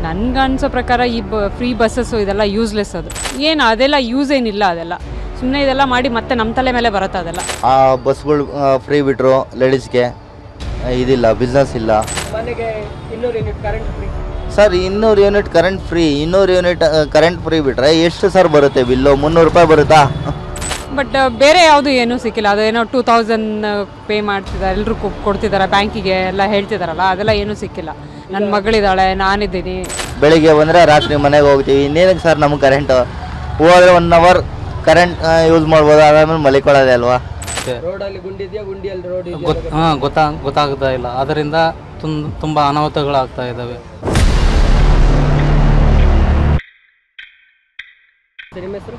ನನಗನ್ಸೋ ಪ್ರಕಾರ ಈ free buses ಇದೆಲ್ಲ ಯೂಸ್ಲೆಸ್. ಅದು ಏನು ಅದೆಲ್ಲ ಯೂಸ್ ಏನಿಲ್ಲ. ಅದೆಲ್ಲ ಸುಮ್ಮನೆ ಇದೆಲ್ಲ ಮಾಡಿ ಮತ್ತೆ ನಮ್ಮ ತಲೆ ಮೇಲೆ ಬರುತ್ತೆ. ಅದೆಲ್ಲ ಆ ಬಸ್ಗಳು ಫ್ರೀ ಬಿಟ್ಟರು ಲೇಡೀಸ್ಗೆ ಇದಿಲ್ಲ, ಬಿಸ್ನೆಸ್ ಇಲ್ಲ. ಮನೆಗೆ 200 unit current free sir. 200 unit current free, 200 unit current free ಬಿಟ್ಟರೆ ಎಷ್ಟು ಸರ್ ಬರುತ್ತೆ ಬಿಲ್ಲು? 300 ರೂಪಾಯಿ ಬರುತ್ತಾ? ಬಟ್ ಬೇರೆ ಯಾವುದು ಏನೂ ಸಿಕ್ಕಿಲ್ಲ. ಅದೇನೋ 2000 ಪೇ ಮಾಡ್ತಿದ್ದಾರೆ, ಎಲ್ಲರೂ ಕೊಡ್ತಿದ್ದಾರೆ ಬ್ಯಾಂಕಿಗೆ ಎಲ್ಲ ಹೇಳ್ತಿದಾರಲ್ಲ, ಅದೆಲ್ಲ ಏನೂ ಸಿಕ್ಕಿಲ್ಲ. ನನ್ನ ಮಗಳಿದ್ದಾಳೆ, ನಾನಿದ್ದೀನಿ. ಬೆಳಿಗ್ಗೆ ಬಂದರೆ ರಾತ್ರಿ ಮನೆಗೆ ಹೋಗ್ತೀವಿ. ಇನ್ನೇನಕ್ಕೆ ಸರ್ ನಮ್ಗೆ ಕರೆಂಟು? ಹೋದರೆ 1 ಅವರ್ ಕರೆಂಟ್ ಯೂಸ್ ಮಾಡ್ಬೋದು, ಅದಾದ್ಮೇಲೆ ಮಲಿಕೊಳ್ಳೋದೆ ಅಲ್ವಾ? ರೋಡಲ್ಲಿ ಗುಂಡಿದೆಯಾ, ಗುಂಡಿಯಲ್ಲಿ ರೋಡ್ ಇದೆಯಾ? ಗೊತ್ತಾಗ್ತಾ ಇಲ್ಲ. ಅದರಿಂದ ತುಂಬ ಅನಾಹುತಗಳಾಗ್ತಾ ಇದ್ದಾವೆ. ನಿಮ್ಮ ಹೆಸರು?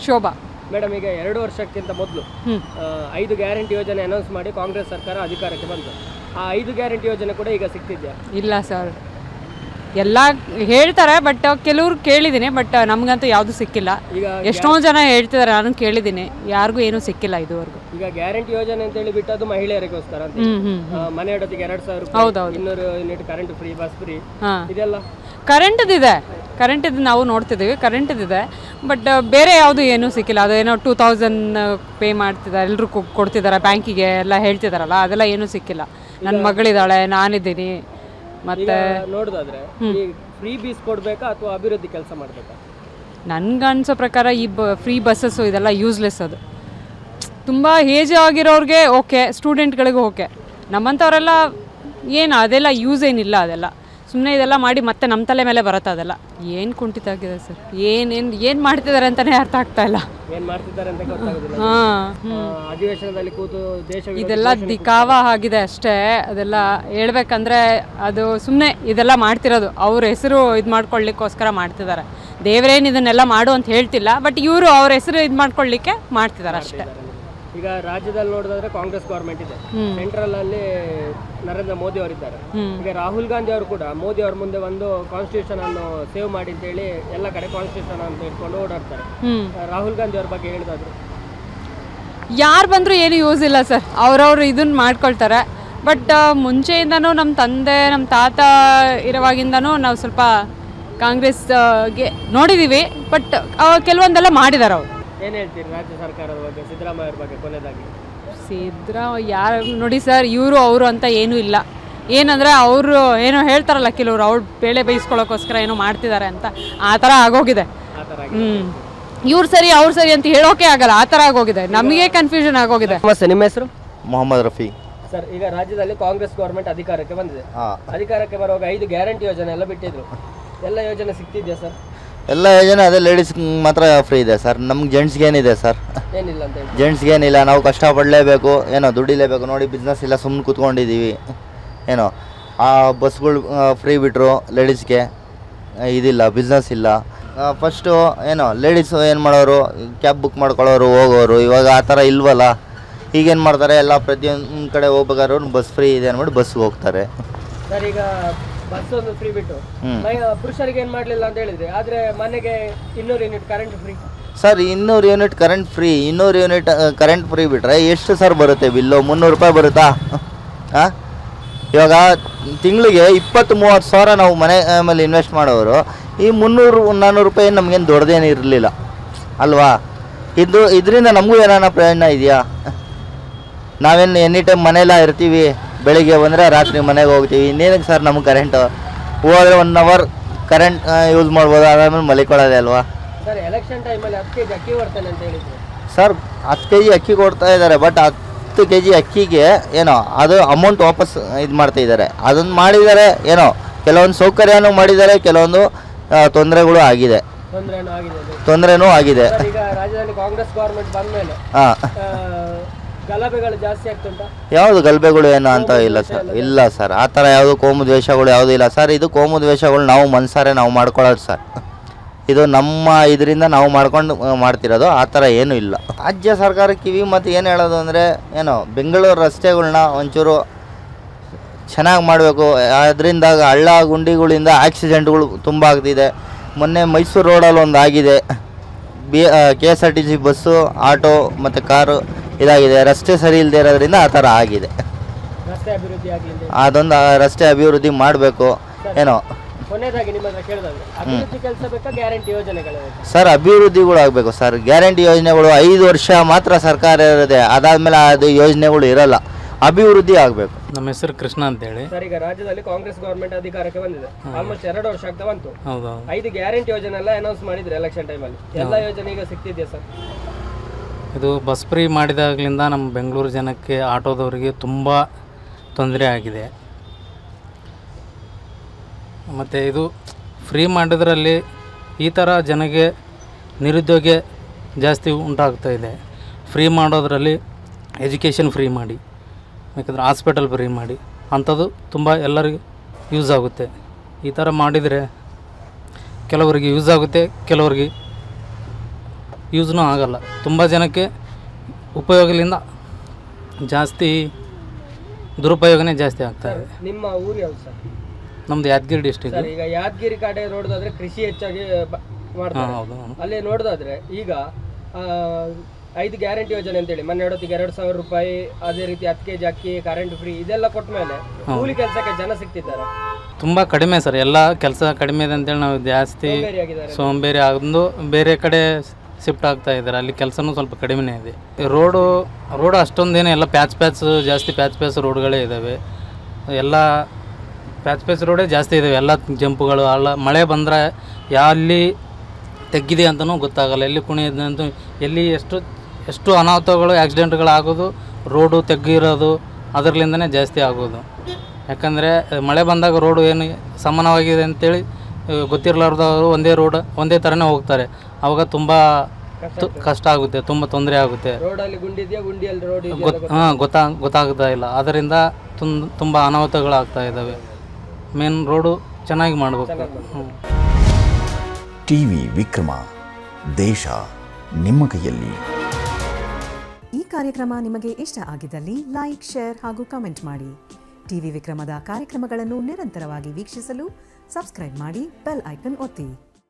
ಶೋಭಾ ಮೇಡಮ್, ಈಗ 2 ವರ್ಷಕ್ಕಿಂತ ಮೊದಲು 5 ಗ್ಯಾರಂಟಿ ಯೋಜನೆ ಅನೌನ್ಸ್ ಮಾಡಿ ಕಾಂಗ್ರೆಸ್ ಸರ್ಕಾರ ಅಧಿಕಾರಕ್ಕೆ ಬಂತು. ಆ 5 ಗ್ಯಾರಂಟಿ ಯೋಜನೆ ಕೂಡ ಈಗ ಸಿಗ್ತಿದ್ಯಾ? ಇಲ್ಲ ಸರ್, ಎಲ್ಲ ಹೇಳ್ತಾರೆ ಬಟ್ ಕೆಲವ್ರು ಕೇಳಿದ್ದೀನಿ, ಬಟ್ ನಮಗಂತೂ ಯಾವುದು ಸಿಕ್ಕಿಲ್ಲ. ಈಗ ಎಷ್ಟೊಂದು ಜನ ಹೇಳ್ತಿದ್ದಾರೆ, ನಾನು ಕೇಳಿದ್ದೀನಿ, ಯಾರಿಗೂ ಏನೂ ಸಿಕ್ಕಿಲ್ಲ ಇದುವರೆಗೂ. ಈಗ ಗ್ಯಾರಂಟಿ ಯೋಜನೆ ಅಂತ ಹೇಳಿ ಬಿಟ್ಟು ಅದು ಮಹಿಳೆಯರಿಗೋಸ್ಕರ ಅಂತ ಮನೆ ಇಡೋದಕ್ಕೆ 2000 ರೂಪಾಯಿ, ಹೌದೌದು. 200 unit current free, bus free, ಹಾಂ, ಇದೆಲ್ಲ ಕರೆಂಟಿದ್ದು ನಾವು ನೋಡ್ತಿದ್ದೀವಿ, ಕರೆಂಟಿದ್ದಿದೆ. ಬಟ್ ಬೇರೆ ಯಾವುದು ಏನೂ ಸಿಕ್ಕಿಲ್ಲ. ಅದೇನೋ 2000 ಪೇ ಮಾಡ್ತಿದ್ದಾರೆ, ಎಲ್ಲರೂ ಕೊಡ್ತಿದ್ದಾರೆ ಬ್ಯಾಂಕಿಗೆ ಎಲ್ಲ ಹೇಳ್ತಿದಾರಲ್ಲ, ಅದೆಲ್ಲ ಏನೂ ಸಿಕ್ಕಿಲ್ಲ. ನನ್ನ ಮಗಳಿದ್ದಾಳೆ, ನಾನಿದ್ದೀನಿ. ಮತ್ತೆ ನೋಡೋದಾದ್ರೆ ಈ ಫ್ರೀ ಬೀಸ್ ಕೊಡ್ಬೇಕಾ ಅಥವಾ ಅಭಿವೃದ್ಧಿ ಕೆಲಸ ಮಾಡಬೇಕಾ? ನನಗನ್ಸೋ ಪ್ರಕಾರ ಈ ಫ್ರೀ ಬಸ್ಸಸ್ಸು ಇದೆಲ್ಲ ಯೂಸ್ಲೆಸ್. ಅದು ತುಂಬ ಏಜ್ ಆಗಿರೋರಿಗೆ ಓಕೆ, ಸ್ಟೂಡೆಂಟ್ಗಳಿಗೂ ಓಕೆ. ನಮ್ಮಂಥವರೆಲ್ಲ ಏನು ಅದೆಲ್ಲ ಯೂಸ್ ಏನಿಲ್ಲ. ಅದೆಲ್ಲ ಸುಮ್ಮನೆ ಇದೆಲ್ಲ ಮಾಡಿ ಮತ್ತೆ ನಮ್ಮ ತಲೆ ಮೇಲೆ ಬರುತ್ತೆ. ಅದೆಲ್ಲ ಏನು ಕುಂಠಿತ ಆಗಿದೆ ಸರ್. ಏನು ಮಾಡ್ತಿದ್ದಾರೆ ಅಂತಲೇ ಅರ್ಥ ಆಗ್ತಾ ಇಲ್ಲ. ಏನು ಮಾಡ್ತಿದ್ದಾರೆ ಅಂತ ಗೊತ್ತಾಗೋದಿಲ್ಲ. ಅಧಿವೇಶನದಲ್ಲಿ ಕೂತು ದೇಶ ಇದೆಲ್ಲ ದಿಕಾವ ಆಗಿದೆ ಅಷ್ಟೇ. ಅದೆಲ್ಲ ಹೇಳ್ಬೇಕಂದ್ರೆ ಅದು ಸುಮ್ಮನೆ ಇದೆಲ್ಲ ಮಾಡ್ತಿರೋದು ಅವ್ರ ಹೆಸರು ಇದು ಮಾಡ್ಕೊಳ್ಳಿಕ್ಕೋಸ್ಕರ ಮಾಡ್ತಿದ್ದಾರೆ. ದೇವರೇನು ಇದನ್ನೆಲ್ಲ ಮಾಡು ಅಂತ ಹೇಳ್ತಿಲ್ಲ, ಬಟ್ ಇವರು ಅವ್ರ ಹೆಸರು ಇದು ಮಾಡ್ಕೊಳ್ಳಿಕ್ಕೆ ಮಾಡ್ತಿದ್ದಾರೆ ಅಷ್ಟೇ. ಈಗ ರಾಜ್ಯದಲ್ಲಿ ನೋಡೋದಾದ್ರೆ ಕಾಂಗ್ರೆಸ್ ಗೌರ್ಮೆಂಟ್ ಇದೆ, ಸೆಂಟ್ರಲ್ ಅಲ್ಲಿ ನರೇಂದ್ರ ಮೋದಿ ಅವರಿದ್ದಾರೆ. ಈಗ ರಾಹುಲ್ ಗಾಂಧಿ ಅವರು ಕೂಡ ಮೋದಿ ಅವ್ರ ಮುಂದೆ ಒಂದು ಕಾನ್ಸ್ಟಿಟ್ಯೂಷನ್ ಅನ್ನು ಸೇವ್ ಮಾಡಿ ಅಂತ ಹೇಳಿ ಎಲ್ಲ ಕಡೆ ಕಾನ್ಸ್ಟಿಟ್ಯೂಷನ್ ಅಂತ ಇಟ್ಕೊಂಡು ಓಡಾಡ್ತಾರೆ. ರಾಹುಲ್ ಗಾಂಧಿ ಅವ್ರ ಬಗ್ಗೆ ಹೇಳಿದಾದ್ರು ಯಾರು ಬಂದರೂ ಏನು ಯೂಸ್ ಇಲ್ಲ ಸರ್. ಅವ್ರವ್ರು ಇದನ್ನ ಮಾಡ್ಕೊಳ್ತಾರೆ. ಬಟ್ ಮುಂಚೆಯಿಂದನೂ ನಮ್ಮ ತಂದೆ ನಮ್ಮ ತಾತ ಇರೋವಾಗಿಂದನೂ ನಾವು ಸ್ವಲ್ಪ ಕಾಂಗ್ರೆಸ್ಗೆ ನೋಡಿದ್ದೀವಿ. ಬಟ್ ಕೆಲವೊಂದೆಲ್ಲ ಮಾಡಿದ್ದಾರೆ ಅವರು. ಏನು ಹೇಳ್ತೀರಿ ರಾಜ್ಯ ಸರ್ಕಾರದ ಬಗ್ಗೆ, ಸಿದ್ದರಾಮಯ್ಯ ಅವ್ರ ಬಗ್ಗೆ? ಕೊನೆಯದಾಗಿ ಯಾರು ನೋಡಿ ಸರ್, ಇವರು ಅವರು ಅಂತ ಏನೂ ಇಲ್ಲ. ಏನಂದರೆ ಅವರು ಏನೋ ಹೇಳ್ತಾರಲ್ಲ ಕೆಲವರು, ಅವ್ರು ಬೇಳೆ ಬೇಯಿಸ್ಕೊಳ್ಳೋಕ್ಕೋಸ್ಕರ ಏನೋ ಮಾಡ್ತಿದ್ದಾರೆ ಅಂತ, ಆ ಥರ ಆಗೋಗಿದೆ. ಇವ್ರು ಸರಿ ಅವ್ರು ಸರಿ ಅಂತ ಹೇಳೋಕೆ ಆಗಲ್ಲ, ಆ ಥರ ಆಗೋಗಿದೆ. ನಮಗೆ ಕನ್ಫ್ಯೂಷನ್ ಆಗೋಗಿದೆ. ನಿಮ್ಮ ಹೆಸರು? ಮೊಹಮ್ಮದ್ ರಫಿ ಸರ್. ಈಗ ರಾಜ್ಯದಲ್ಲಿ ಕಾಂಗ್ರೆಸ್ ಗೌರ್ಮೆಂಟ್ ಅಧಿಕಾರಕ್ಕೆ ಬಂದಿದೆ. ಅಧಿಕಾರಕ್ಕೆ ಬರುವಾಗ 5 ಗ್ಯಾರಂಟಿ ಯೋಜನೆ ಎಲ್ಲ ಬಿಟ್ಟಿದ್ರು. ಎಲ್ಲ ಯೋಜನೆ ಸಿಗ್ತಿದ್ಯಾ ಸರ್? ಎಲ್ಲ ಯೋಜನೆ ಅದೇ ಲೇಡೀಸ್ ಮಾತ್ರ ಫ್ರೀ ಇದೆ ಸರ್. ನಮ್ಗೆ ಜೆಂಟ್ಸ್ಗೇನಿದೆ ಸರ್? ಏನಿಲ್ಲ ಅಂತ ಹೇಳಿ. ಜೆಂಟ್ಸ್ಗೇನಿಲ್ಲ, ನಾವು ಕಷ್ಟಪಡಲೇಬೇಕು, ಏನೋ ದುಡಿಲೇಬೇಕು. ನೋಡಿ ಬಿಸ್ನೆಸ್ ಇಲ್ಲ, ಸುಮ್ಮನೆ ಕೂತ್ಕೊಂಡಿದ್ದೀವಿ. ಏನೋ ಆ ಬಸ್ಗಳು ಫ್ರೀ ಬಿಟ್ಟರು, ಲೇಡೀಸ್ಗೆ ಇದಿಲ್ಲ, ಬಿಸ್ನೆಸ್ ಇಲ್ಲ. ಫಸ್ಟು ಏನೋ ಲೇಡೀಸು ಏನು ಮಾಡೋರು, ಕ್ಯಾಬ್ ಬುಕ್ ಮಾಡ್ಕೊಳ್ಳೋರು, ಹೋಗೋರು. ಇವಾಗ ಆ ಥರ ಇಲ್ವಲ್ಲ. ಈಗೇನು ಮಾಡ್ತಾರೆ, ಎಲ್ಲ ಪ್ರತಿಯೊಂದು ಕಡೆ ಹೋಗ್ಬೇಕಾದ್ರು ಬಸ್ ಫ್ರೀ ಇದೆ ಅಂದ್ಬಿಟ್ಟು ಬಸ್ಗೆ ಹೋಗ್ತಾರೆ ಸರ್. ಈಗ ಬಸ್ ಒಂದು ಫ್ರೀ ಬಿಟ್ಟು ಪುರುಷರಿಗೆ ಏನು ಮಾಡಲಿಲ್ಲ ಅಂತ ಹೇಳಿದ್ರೆ, ಆದರೆ ಮನೆಗೆ 200 unit current free. Sir. 200 unit current free, 200 unit current free ಬಿಟ್ಟರೆ ಎಷ್ಟು ಸರ್ ಬರುತ್ತೆ ಬಿಲ್ಲು? 300 ರೂಪಾಯಿ ಬರುತ್ತಾ? ಹಾಂ, ಇವಾಗ ತಿಂಗಳಿಗೆ 20-30 ಸಾವಿರ ನಾವು ಮನೆ ಮೇಲೆ ಇನ್ವೆಸ್ಟ್ ಮಾಡೋರು. ಈ 300-400 ರೂಪಾಯಿ ನಮಗೇನು ದೊಡ್ಡದೇನು ಇರಲಿಲ್ಲ ಅಲ್ವಾ? ಇದರಿಂದ ನಮಗೂ ಏನಾನ ಪ್ರಯೋಜನ ಇದೆಯಾ? ನಾವೇನು ಎನಿ ಟೈಮ್ ಮನೆಯಲ್ಲ ಇರ್ತೀವಿ, ಬೆಳಿಗ್ಗೆ ಬಂದರೆ ರಾತ್ರಿ ಮನೆಗೆ ಹೋಗ್ತೀವಿ. ಇನ್ನೇನಕ್ಕೆ ಸರ್ ನಮ್ಗೆ ಕರೆಂಟು? ಹೋದರೆ 1 ಅವರ್ ಕರೆಂಟ್ ಯೂಸ್ ಮಾಡ್ಬೋದು, ಅದಾದ್ಮೇಲೆ ಮಲಿಕೊಳ್ಳೋದೆ ಅಲ್ವಾ? ಸರ್, ಎಲೆಕ್ಷನ್ ಟೈಮಲ್ಲಿ 10 kg ಅಕ್ಕಿ ಕೊಡ್ತಾನೆ ಅಂತ ಹೇಳಿದ್ರು ಸರ್. 10 kg ಅಕ್ಕಿ ಕೊಡ್ತಾ ಇದ್ದಾರೆ, ಬಟ್ 10 kg ಅಕ್ಕಿಗೆ ಏನೋ ಅದು ಅಮೌಂಟ್ ವಾಪಸ್ ಇದು ಮಾಡ್ತಾ ಇದ್ದಾರೆ. ಅದನ್ನು ಮಾಡಿದ್ದಾರೆ, ಏನೋ ಕೆಲವೊಂದು ಸೌಕರ್ಯನೂ ಮಾಡಿದ್ದಾರೆ, ಕೆಲವೊಂದು ತೊಂದರೆಗಳು ಆಗಿದೆ. ತೊಂದರೆನೂ ಆಗಿದೆ. ಈಗ ರಾಜ್ಯದಲ್ಲಿ ಕಾಂಗ್ರೆಸ್ ಗೌರ್ಮೆಂಟ್ ಬಂದ ಮೇಲೆ ಗಲಭೆಗಳು ಜಾಸ್ತಿ ಆಗ್ತುಂಟಾ? ಯಾವುದು ಗಲಭೆಗಳು ಏನು ಅಂತ ಇಲ್ಲ ಸರ್. ಇಲ್ಲ ಸರ್, ಆ ಥರ ಯಾವುದು ಕೋಮು ದ್ವೇಷಗಳು ಯಾವುದೂ ಇಲ್ಲ ಸರ್. ಇದು ಕೋಮು ದ್ವೇಷಗಳು ನಾವು ಮನಸಾರೆ ನಾವು ಮಾಡ್ಕೊಳ್ಳೋದು ಸರ್. ಇದು ನಮ್ಮ ಇದರಿಂದ ನಾವು ಮಾಡ್ಕೊಂಡು ಮಾಡ್ತಿರೋದು, ಆ ಥರ ಏನೂ ಇಲ್ಲ. ರಾಜ್ಯ ಸರ್ಕಾರ ಕಿವಿ ಮತ್ತು ಏನು ಹೇಳೋದು ಅಂದರೆ, ಏನೋ ಬೆಂಗಳೂರು ರಸ್ತೆಗಳ್ನ ಒಂಚೂರು ಚೆನ್ನಾಗಿ ಮಾಡಬೇಕು. ಅದರಿಂದ ಹಳ್ಳ ಗುಂಡಿಗಳಿಂದ ಆಕ್ಸಿಡೆಂಟ್ಗಳು ತುಂಬ ಆಗ್ತಿದೆ. ಮೊನ್ನೆ ಮೈಸೂರು ರೋಡಲ್ಲಿ ಒಂದು ಆಗಿದೆ. KSRTC ಬಸ್ಸು, ಆಟೋ ಮತ್ತು ಕಾರು ಇದಾಗಿದೆ. ರಸ್ತೆ ಸರಿ ಇಲ್ಲದೆ ಇರೋದ್ರಿಂದ ಆ ಥರ ಆಗಿದೆ. ಅದೊಂದು ರಸ್ತೆ ಅಭಿವೃದ್ಧಿ ಮಾಡಬೇಕು. ಏನೋ ಕೊನೆಯದಾಗಿ ನಿಮ್ಮ ಹತ್ರ ಕೇಳಿದಾಗ ಅಭಿವೃದ್ಧಿ ಕೆಲಸ ಬೇಕಾ ಗ್ಯಾರಂಟಿ ಯೋಜನೆಗಳು ಬೇಕಾ? ಸರ್ ಅಭಿವೃದ್ಧಿಗಳು ಆಗಬೇಕು ಸರ್. ಗ್ಯಾರಂಟಿ ಯೋಜನೆಗಳು 5 ವರ್ಷ ಮಾತ್ರ ಸರ್ಕಾರ ಇರುತ್ತೆ, ಅದಾದಮೇಲೆ ಅದು ಯೋಜನೆಗಳು ಇರಲ್ಲ. ಅಭಿವೃದ್ಧಿ ಆಗಬೇಕು. ನಮ್ಮ ಹೆಸರು ಕೃಷ್ಣ ಅಂತೇಳಿ. ಸರ್, ಈಗ ರಾಜ್ಯದಲ್ಲಿ ಕಾಂಗ್ರೆಸ್ ಗೌರ್ಮೆಂಟ್ ಅಧಿಕಾರಕ್ಕೆ ಬಂದಿದೆ, ಆಲ್ಮೋಸ್ಟ್ 2 ವರ್ಷ ಆಗ್ತಾ ಬಂತು. ಹೌದು 5 ಗ್ಯಾರಂಟಿ ಯೋಜನೆ ಎಲ್ಲ ಅನೌನ್ಸ್ ಮಾಡಿದ್ರೆ ಎಲೆಕ್ಷನ್ ಟೈಮಲ್ಲಿ, ಎಲ್ಲ ಯೋಜನೆ ಈಗ ಸಿಗ್ತಿದೆಯಾ ಸರ್? ಇದು ಬಸ್ ಫ್ರೀ ಮಾಡಿದಾಗಲಿಂದ ನಮ್ಮ ಬೆಂಗಳೂರು ಜನಕ್ಕೆ ಆಟೋದವರಿಗೆ ತುಂಬ ತೊಂದರೆ ಆಗಿದೆ. ಮತ್ತು ಇದು ಫ್ರೀ ಮಾಡಿದ್ರಲ್ಲಿ ಈ ಥರ ಜನಗೆ ನಿರುದ್ಯೋಗ ಜಾಸ್ತಿ ಉಂಟಾಗ್ತಾ ಇದೆ. ಫ್ರೀ ಮಾಡೋದ್ರಲ್ಲಿ ಎಜುಕೇಷನ್ ಫ್ರೀ ಮಾಡಿ, ಯಾಕಂದರೆ ಹಾಸ್ಪಿಟಲ್ ಫ್ರೀ ಮಾಡಿ, ಅಂಥದ್ದು ತುಂಬ ಎಲ್ಲರಿಗೂ ಯೂಸ್ ಆಗುತ್ತೆ. ಈ ಥರ ಮಾಡಿದರೆ ಕೆಲವರಿಗೆ ಯೂಸ್ ಆಗುತ್ತೆ, ಕೆಲವರಿಗೆ ಯೂಸ್ನೂ ಆಗಲ್ಲ. ತುಂಬ ಜನಕ್ಕೆ ಉಪಯೋಗದಿಂದ ಜಾಸ್ತಿ ದುರುಪಯೋಗನೇ ಜಾಸ್ತಿ ಆಗ್ತಾಯಿದೆ. ನಿಮ್ಮ ಊರು ಯಾವುದು ಸರ್? ನಮ್ಮದು ಯಾದಗಿರಿ ಡಿಸ್ಟಿಕ್. ಸರ್, ಈಗ ಯಾದಗಿರಿ ಕಡೆ ನೋಡೋದಾದ್ರೆ ಕೃಷಿ ಹೆಚ್ಚಾಗಿ ಮಾಡ್ತಾರೆ. ಹೌದು. ಅಲ್ಲಿ ನೋಡೋದಾದ್ರೆ ಈಗ 5 ಗ್ಯಾರಂಟಿ ಯೋಜನೆ ಅಂತೇಳಿ ಮೊನ್ನೆ ಹೇಳೋತ್ತಿಗೆ 2,000 ರೂಪಾಯಿ, ಅದೇ ರೀತಿ 10 kg ಅಕ್ಕಿ, ಕರೆಂಟ್ ಫ್ರೀ ಇದೆಲ್ಲ ಕೊಟ್ಟ ಮೇಲೆ ಕೂಲಿ ಕೆಲಸಕ್ಕೆ ಜನ ಸಿಗ್ತಿದ್ದಾರೆ. ತುಂಬ ಕಡಿಮೆ ಸರ್, ಎಲ್ಲ ಕೆಲಸ ಕಡಿಮೆ ಇದೆ ಅಂತೇಳಿ ನಾವು ಜಾಸ್ತಿ ಸೋಂಬೇರಿ ಆಗಂದು ಬೇರೆ ಕಡೆ ಶಿಫ್ಟ್ ಆಗ್ತಾ ಇದ್ದಾರೆ. ಅಲ್ಲಿ ಕೆಲಸನೂ ಸ್ವಲ್ಪ ಕಡಿಮೆನೇ ಇದೆ. ರೋಡು ಅಷ್ಟೊಂದೇನು ಎಲ್ಲ ಪ್ಯಾಚ್ ಜಾಸ್ತಿ ಪ್ಯಾಚ್ ರೋಡ್ಗಳೇ ಇದ್ದಾವೆ. ಎಲ್ಲ ಪ್ಯಾಚ್ ರೋಡೇ ಜಾಸ್ತಿ ಇದ್ದಾವೆ. ಎಲ್ಲ ಜಂಪುಗಳು ಅಲ್ಲ, ಮಳೆ ಬಂದರೆ ಎಲ್ಲಿ ತೆಗ್ಗಿದೆ ಅಂತಲೂ ಗೊತ್ತಾಗಲ್ಲ, ಎಲ್ಲಿ ಕುಣಿಯಿದೆ ಅಂತ, ಎಲ್ಲಿ ಎಷ್ಟು ಅನಾಹುತಗಳು ಆಕ್ಸಿಡೆಂಟ್ಗಳಾಗೋದು ರೋಡು ತೆಗ್ಗಿರೋದು ಅದರಲ್ಲಿಂದನೇ ಜಾಸ್ತಿ ಆಗೋದು. ಯಾಕಂದರೆ ಮಳೆ ಬಂದಾಗ ರೋಡು ಏನು ಸಮಾನವಾಗಿದೆ ಅಂತೇಳಿ ಗೊತ್ತಿರಲಾರ್ದವರು ಒಂದೇ ಥರನೇ ಹೋಗ್ತಾರೆ. ಆವಾಗ ತುಂಬ ಕಷ್ಟ ಆಗುತ್ತೆ, ತುಂಬ ತೊಂದರೆ ಆಗುತ್ತೆ. ಗೊತ್ತಾಗ್ತಾ ಇಲ್ಲ. ಅದರಿಂದ ತುಂಬ ಅನಾಹುತಗಳಾಗ್ತಾ ಇದ್ದಾವೆ. ಮೇನ್ ರೋಡು ಚೆನ್ನಾಗಿ ಮಾಡಬೇಕು. ಟಿವಿ ವಿಕ್ರಮ, ದೇಶ ನಿಮ್ಮ ಕೈಯಲ್ಲಿ. ಈ ಕಾರ್ಯಕ್ರಮ ನಿಮಗೆ ಇಷ್ಟ ಆಗಿದ್ದಲ್ಲಿ ಲೈಕ್, ಶೇರ್ ಹಾಗೂ ಕಮೆಂಟ್ ಮಾಡಿ. ಟಿವಿ ವಿಕ್ರಮದ ಕಾರ್ಯಕ್ರಮಗಳನ್ನು ನಿರಂತರವಾಗಿ ವೀಕ್ಷಿಸಲು ಸಬ್ಸ್ಕ್ರೈಬ್ ಮಾಡಿ, ಬೆಲ್ ಐಕನ್ ಒತ್ತಿ.